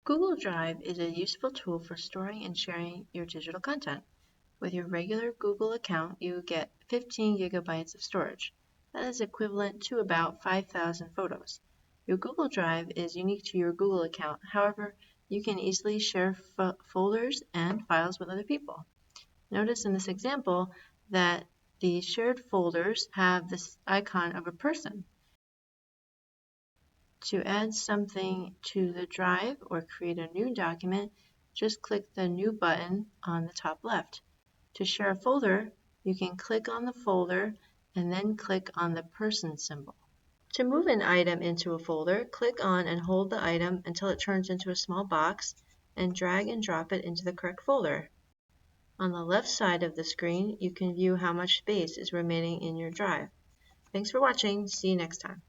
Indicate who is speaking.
Speaker 1: Google Drive is a useful tool for storing and sharing your digital content. With your regular Google account, you get 15 gigabytes of storage. That is equivalent to about 5,000 photos. Your Google Drive is unique to your Google account. However, you can easily share folders and files with other people. Notice in this example that the shared folders have this icon of a person. To add something to the drive or create a new document, just click the New button on the top left. To share a folder, you can click on the folder and then click on the person symbol. To move an item into a folder, click on and hold the item until it turns into a small box and drag and drop it into the correct folder. On the left side of the screen, you can view how much space is remaining in your drive. Thanks for watching. See you next time.